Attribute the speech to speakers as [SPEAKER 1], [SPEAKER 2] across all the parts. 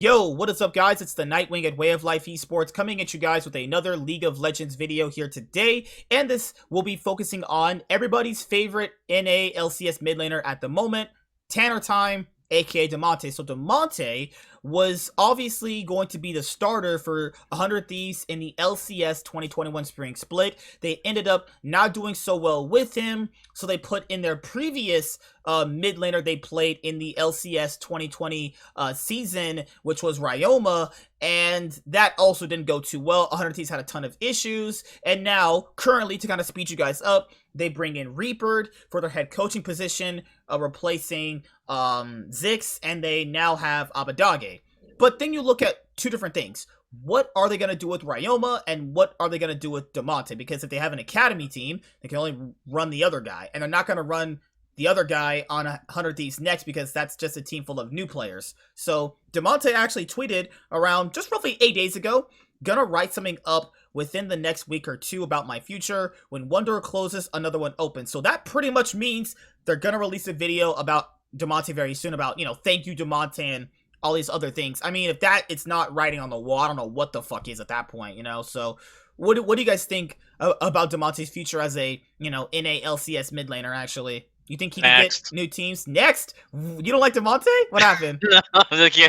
[SPEAKER 1] Yo, what is up, guys? It's the Nightwing at Way of Life Esports coming at you guys with another League of Legends video here today. And this will be focusing on everybody's favorite NA LCS mid laner at the moment, Tanner Time, aka Damonte. So Damonte was obviously going to be the starter for 100 Thieves in the LCS 2021 Spring Split. They ended up not doing so well with him, so they put in their previous mid laner they played in the LCS 2020 season, which was Ryoma, and that also didn't go too well. 100 Thieves had a ton of issues, and now, currently, to kind of speed you guys up, they bring in Reaper for their head coaching position, replacing Zix, and they now have Abadage. But then you look at two different things. What are they going to do with Ryoma, and what are they going to do with Damonte? Because if they have an academy team, they can only run the other guy, and they're not going to run the other guy on 100 Thieves next because that's just a team full of new players. So Damonte actually tweeted around just roughly 8 days ago, gonna write something up within the next week or two about my future. When one door closes, another one opens. So that pretty much means they're gonna release a video about Damonte very soon about, thank you, Damonte, and all these other things. I mean, if that it's not writing on the wall, I don't know what the fuck is at that point, So what do you guys think about Damonte's future as a, NA LCS mid laner, actually? You think he can get new teams? Next? You don't like Damonte? What happened?
[SPEAKER 2] No, okay.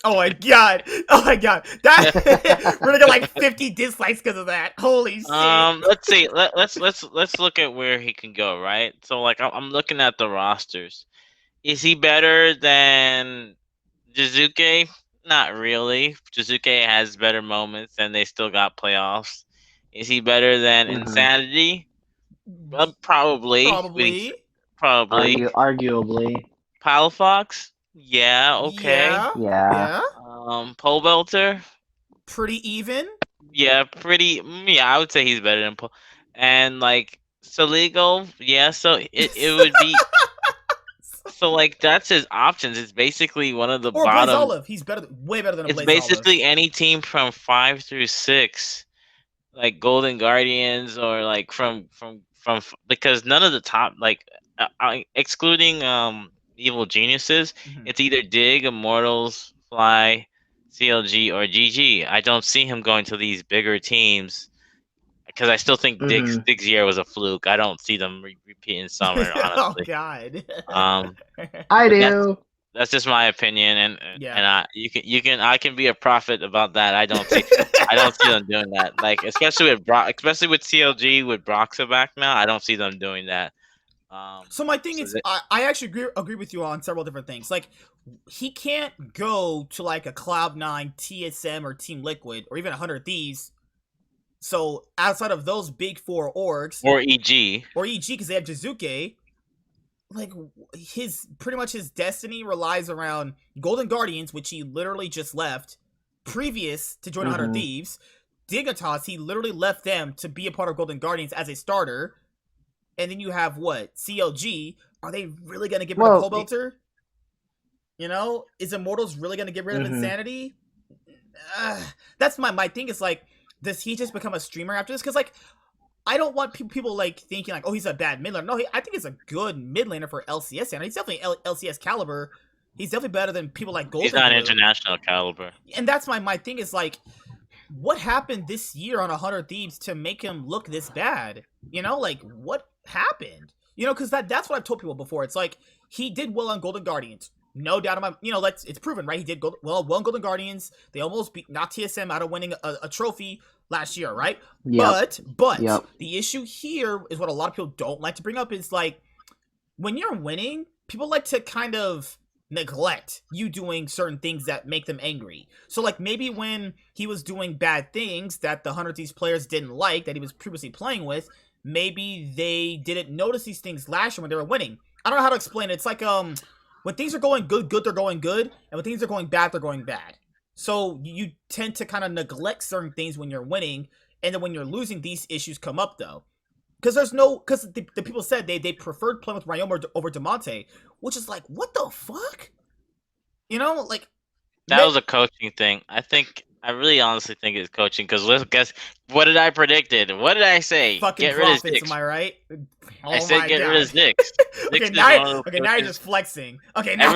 [SPEAKER 1] Oh my god. That we're gonna get like 50 dislikes because of that. Holy shit.
[SPEAKER 2] Let's see. Let's look at where he can go, right? So like I'm looking at the rosters. Is he better than Jizuke? Not really. Jizuke has better moments and they still got playoffs. Is he better than Insanity? Probably.
[SPEAKER 3] Arguably.
[SPEAKER 2] Palafox? Yeah, okay.
[SPEAKER 3] Yeah.
[SPEAKER 2] Pole Belter?
[SPEAKER 1] Pretty even?
[SPEAKER 2] Yeah, I would say he's better than Pole. And like Soligo, yeah, so it would be so like that's his options. It's basically one of the
[SPEAKER 1] or
[SPEAKER 2] bottom.
[SPEAKER 1] Blaze Olive. He's way better than a
[SPEAKER 2] It's
[SPEAKER 1] Blaze
[SPEAKER 2] basically
[SPEAKER 1] Olive.
[SPEAKER 2] any team from 5 through 6. Like Golden Guardians or like from because none of the top excluding Evil Geniuses, it's either Dig, Immortals, Fly, CLG, or GG. I don't see him going to these bigger teams because I still think Dig's year was a fluke. I don't see them repeating summer, honestly.
[SPEAKER 1] Oh god.
[SPEAKER 3] I do.
[SPEAKER 2] That's just my opinion, and I can be a prophet about that. I don't see them doing that. Like especially with CLG with Broxa back now, I don't see them doing that.
[SPEAKER 1] So my thing is, I actually agree with you on several different things. Like he can't go to like a Cloud9, TSM, or Team Liquid, or even 100 Thieves. So outside of those big four orgs,
[SPEAKER 2] or EG,
[SPEAKER 1] because they have Jizuke. Like pretty much his destiny relies around Golden Guardians, which he literally just left previous to join 100 Thieves. Dignitas, he literally left them to be a part of Golden Guardians as a starter. And then you have what? CLG. Are they really gonna get rid of Cobelter? Is Immortals really gonna get rid of Insanity? That's my thing. Is like, does he just become a streamer after this? Because like, I don't want people like thinking like, oh, he's a bad mid laner. No, I think he's a good mid laner for LCS, and he's definitely LCS caliber. He's definitely better than people like Golden.
[SPEAKER 2] He's not international caliber.
[SPEAKER 1] And that's my thing is like, what happened this year on 100 Thieves to make him look this bad? Like what happened? Because that's what I've told people before. It's like he did well on Golden Guardians. No doubt about it's proven, right? He did well on Golden Guardians. They almost beat not TSM out of winning a trophy last year, right? But the issue here is what a lot of people don't like to bring up is like when you're winning, people like to kind of neglect you doing certain things that make them angry. So like maybe when he was doing bad things that the 100 Thieves players didn't like that he was previously playing with, maybe they didn't notice these things last year when they were winning. I don't know how to explain it. It's like when things are going good, they're going good, and when things are going bad, they're going bad. So you tend to kind of neglect certain things when you're winning, and then when you're losing, these issues come up though. Because the people said they preferred playing with Ryoma over Damonte, which is like, what the fuck? Like
[SPEAKER 2] that was a coaching thing. I really honestly think it's coaching because let's guess what did I predicted? What did I say?
[SPEAKER 1] Fucking
[SPEAKER 2] get rid of
[SPEAKER 1] profits,
[SPEAKER 2] Zix.
[SPEAKER 1] am I right?
[SPEAKER 2] I said get rid of Zix.
[SPEAKER 1] Okay, now you're just flexing. Okay, now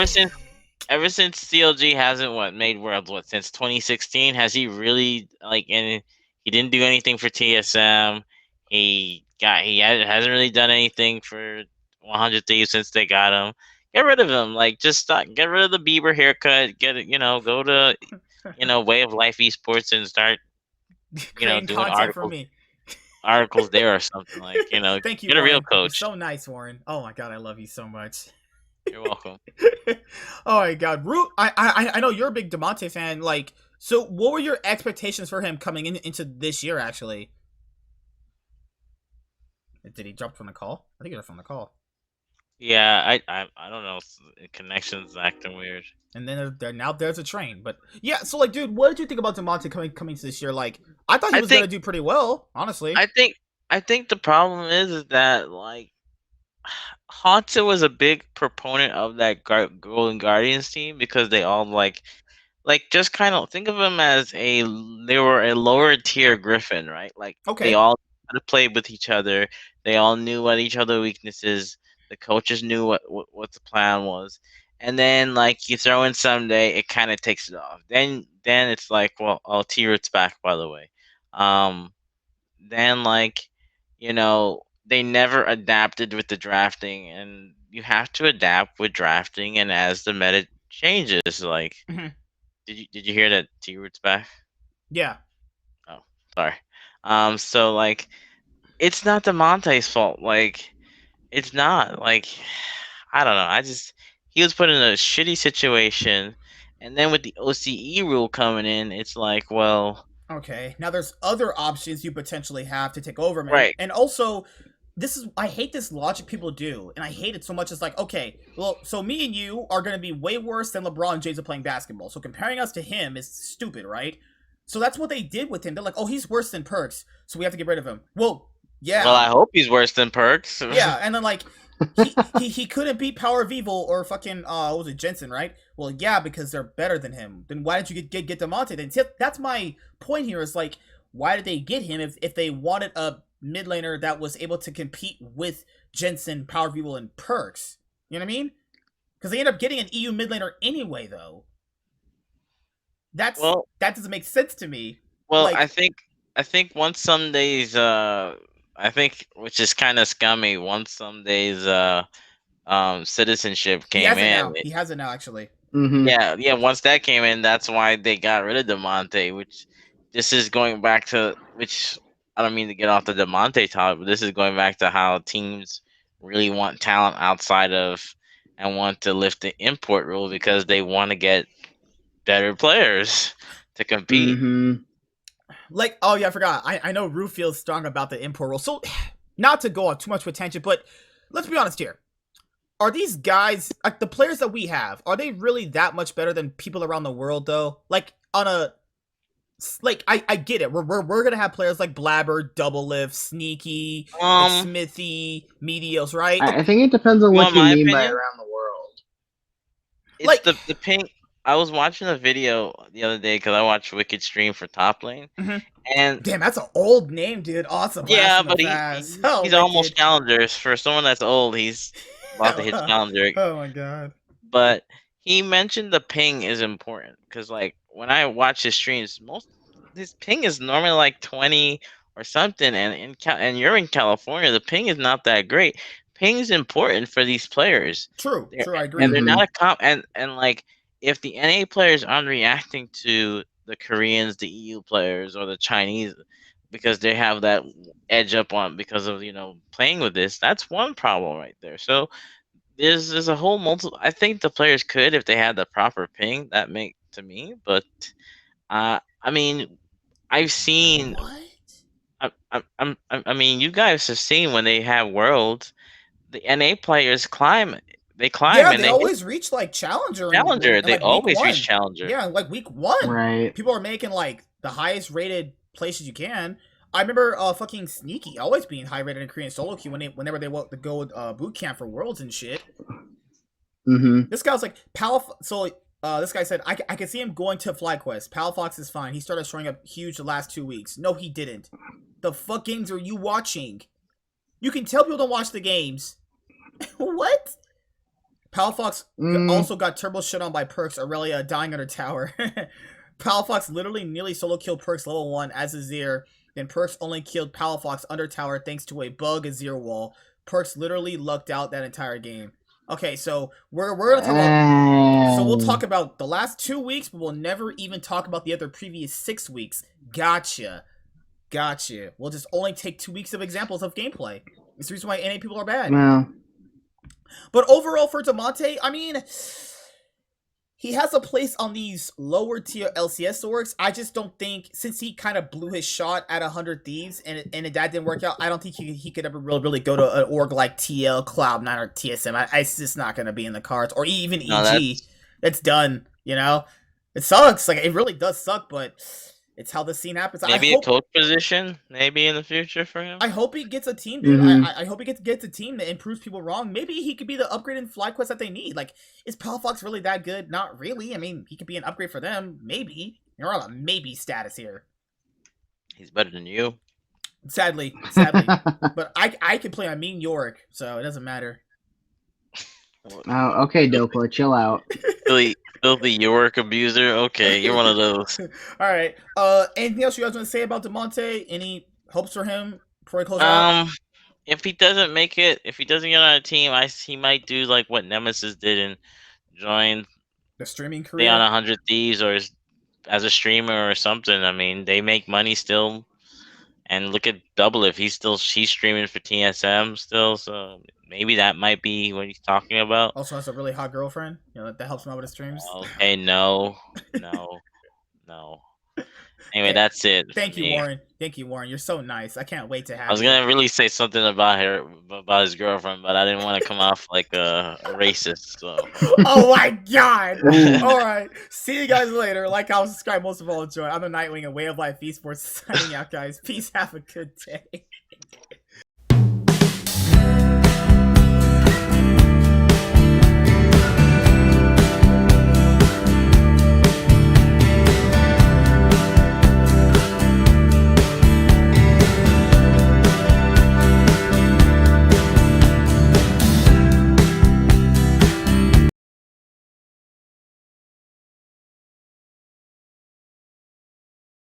[SPEAKER 2] ever since CLG hasn't made Worlds since 2016, has he really and he didn't do anything for TSM. Hasn't really done anything for 100 Thieves since they got him. Get rid of him. Like just stop, get rid of the Bieber haircut. Get it. Go to Way of Life Esports and start
[SPEAKER 1] Creating
[SPEAKER 2] doing
[SPEAKER 1] content for me.
[SPEAKER 2] articles there or something
[SPEAKER 1] Thank you,
[SPEAKER 2] get a real
[SPEAKER 1] Warren. You're
[SPEAKER 2] coach.
[SPEAKER 1] so nice, Warren. Oh my god, I love you so much.
[SPEAKER 2] You're welcome.
[SPEAKER 1] Oh my god, Root. I know you're a big Damonte fan. Like, so what were your expectations for him coming into this year? Actually, did he drop from the call? I think he dropped from the call.
[SPEAKER 2] Yeah, I don't know. The connection's acting weird.
[SPEAKER 1] And then now there's a train. But yeah, so like, dude, what did you think about Damonte coming to this year? Like, I thought he
[SPEAKER 2] I
[SPEAKER 1] was gonna
[SPEAKER 2] think
[SPEAKER 1] do pretty well, honestly.
[SPEAKER 2] I think the problem is that Hansa was a big proponent of that Golden Guardians team because they all just kind of think of them as they were a lower tier Griffin, right? Like they
[SPEAKER 1] Okay.
[SPEAKER 2] all had to play with each other. They all knew what each other's weaknesses. The coaches knew what the plan was. And then you throw in Someday, it kind of takes it off. Then it's like, well, oh, T-Root's back, by the way. Then they never adapted with the drafting, and you have to adapt with drafting and as the meta changes.
[SPEAKER 1] Mhm.
[SPEAKER 2] Did you hear that T-Root's back?
[SPEAKER 1] Yeah.
[SPEAKER 2] Oh, sorry. So it's not the Monte's fault. It's not. I don't know. He was put in a shitty situation, and then with the OCE rule coming in, it's like, well,
[SPEAKER 1] Okay. Now there's other options you potentially have to take over, man.
[SPEAKER 2] right.
[SPEAKER 1] And also, I hate this logic people do, and I hate it so much. It's like, okay, well, so me and you are gonna be way worse than LeBron James at playing basketball. So comparing us to him is stupid, right? So that's what they did with him. They're like, oh, he's worse than Perks, so we have to get rid of him. Well,
[SPEAKER 2] Well,
[SPEAKER 1] yeah,
[SPEAKER 2] I hope he's worse than Perks.
[SPEAKER 1] yeah, and then like he couldn't beat Power of Evil or fucking what was it, Jensen, right? Well, yeah, because they're better than him. Then why didn't you get Damonte? Then see, that's my point here. Is like, why did they get him if they wanted a mid laner that was able to compete with Jensen, Power of Evil, and Perks? You know what I mean? Because they end up getting an EU mid laner anyway, though.
[SPEAKER 2] well,
[SPEAKER 1] That doesn't make sense to me.
[SPEAKER 2] well, I
[SPEAKER 1] Like,
[SPEAKER 2] think I think once some days, I think which is kind of scummy. Once some days, citizenship
[SPEAKER 1] he
[SPEAKER 2] came
[SPEAKER 1] has it
[SPEAKER 2] in.
[SPEAKER 1] now. He has it now, actually.
[SPEAKER 3] Mm-hmm.
[SPEAKER 2] Yeah, yeah. Once that came in, that's why they got rid of Damonte. Which this is going back to which I don't mean to get off the Damonte topic, but this is going back to how teams really want talent outside of and want to lift the import rule because they want to get better players to compete.
[SPEAKER 3] Mm-hmm.
[SPEAKER 1] Like, oh yeah, I forgot. I know Rue feels strong about the import rule. So, not to go on too much with tangent, but let's be honest here. Are these guys, like the players that we have, are they really that much better than people around the world though? Like on a like I get it. We're gonna have players like Blabber, Double Lift, Sneaky, like
[SPEAKER 2] Um,
[SPEAKER 1] Smithy, Medios, right?
[SPEAKER 3] I think it depends on
[SPEAKER 2] you
[SPEAKER 3] what
[SPEAKER 2] want
[SPEAKER 3] you
[SPEAKER 2] my
[SPEAKER 3] mean by
[SPEAKER 2] opinion?
[SPEAKER 3] around the world.
[SPEAKER 2] It's
[SPEAKER 1] Like,
[SPEAKER 2] the ping. I was watching a video the other day because I watched Wicked stream for Top Lane,
[SPEAKER 1] mhm.
[SPEAKER 2] and
[SPEAKER 1] Damn, that's an old name, dude. Awesome blast
[SPEAKER 2] yeah,
[SPEAKER 1] from the
[SPEAKER 2] but
[SPEAKER 1] past. Oh,
[SPEAKER 2] he's almost
[SPEAKER 1] Wicked.
[SPEAKER 2] challengers for someone that's old. He's about to hit
[SPEAKER 1] Oh
[SPEAKER 2] challenger.
[SPEAKER 1] my god.
[SPEAKER 2] But he mentioned the ping is important because when I watch his streams, most his ping is normally like 20 or something, and and you're in California, the ping is not that great. Ping is important for these players.
[SPEAKER 1] True,
[SPEAKER 2] They're,
[SPEAKER 1] true, I
[SPEAKER 2] and
[SPEAKER 1] agree.
[SPEAKER 2] they're
[SPEAKER 3] Mm-hmm.
[SPEAKER 2] not a comp and if the NA players aren't reacting to the Koreans, the EU players, or the Chinese because they have that edge up on because of playing with this, that's one problem right there. So there's a whole multiple. I think the players could if they had the proper ping. That make to me, but I mean, I've seen.
[SPEAKER 1] What?
[SPEAKER 2] I mean, you guys have seen when they have worlds, the NA players climb. They climb
[SPEAKER 1] Yeah,
[SPEAKER 2] and
[SPEAKER 1] they
[SPEAKER 2] they hit
[SPEAKER 1] always reach like challenger
[SPEAKER 2] challenger.
[SPEAKER 1] in
[SPEAKER 2] They
[SPEAKER 1] like week
[SPEAKER 2] always reach
[SPEAKER 1] one.
[SPEAKER 2] challenger.
[SPEAKER 1] Yeah, like week one,
[SPEAKER 3] Right.
[SPEAKER 1] people are making like the highest rated places you can. I remember fucking Sneaky always being high rated in Korean solo queue whenever they want to go boot camp for worlds and shit.
[SPEAKER 3] Mm-hmm.
[SPEAKER 1] This guy was like so this guy said I can see him going to FlyQuest. Palafox is fine. He started showing up huge the last 2 weeks. No, he didn't. The fuck games are you watching? You can tell people don't watch the games. What? Palafox also got turbo shit on by Perks Aurelia dying under tower. Palafox literally nearly solo killed Perks level 1 as Azir. Then Perks only killed Palafox under tower thanks to a bug Azir wall. Perks literally lucked out that entire game. Okay, so we're gonna talk about. So we'll talk about the last 2 weeks, but we'll never even talk about the other previous 6 weeks. Gotcha. We'll just only take 2 weeks of examples of gameplay. It's the reason why NA people are bad.
[SPEAKER 3] Well,
[SPEAKER 1] but overall for Damonte, I mean, he has a place on these lower tier LCS orgs. I just don't think, since he kind of blew his shot at 100 Thieves and that didn't work out, I don't think he could ever really go to an org like TL, Cloud9, or TSM. It's just not going to be in the cards. Or even EG. It's done, you know? It sucks. Like, it really does suck, but it's how the scene happens.
[SPEAKER 2] Maybe a coach position, maybe in the future for him.
[SPEAKER 1] I hope he gets a team, dude. I hope he gets a team that improves people wrong. Maybe he could be the upgrade in FlyQuest that they need. Like, is Palafox really that good? Not really. I mean, he could be an upgrade for them. Maybe. You're on a maybe status here.
[SPEAKER 2] He's better than you.
[SPEAKER 1] Sadly. But I could play on Mean Yorick, so it doesn't matter.
[SPEAKER 3] Oh, okay, Dopa, chill out.
[SPEAKER 2] Filthy Yorick abuser. Okay, you're one of those.
[SPEAKER 1] All right. Anything else you guys want to say about Damonte? Any hopes for him before he closes out?
[SPEAKER 2] If he doesn't make it, if he doesn't get on a team, he might do like what Nemesis did and join
[SPEAKER 1] the streaming career.
[SPEAKER 2] Stay on 100 Thieves or as a streamer or something. I mean, they make money still. And look at Double if he's streaming for TSM still, so maybe that might be what he's talking about.
[SPEAKER 1] Also has a really hot girlfriend, you know, that helps him out with his streams.
[SPEAKER 2] Okay, no. Anyway, that's it.
[SPEAKER 1] Thank you, Warren. You're so nice. I can't wait to have.
[SPEAKER 2] I was gonna really say something about his girlfriend, but I didn't want to come off like a racist. So.
[SPEAKER 1] Oh my god! All right, see you guys later. Like, comment, subscribe, most of all, enjoy. I'm the Nightwing and Way of Life Esports signing out, guys. Peace. Have a good day.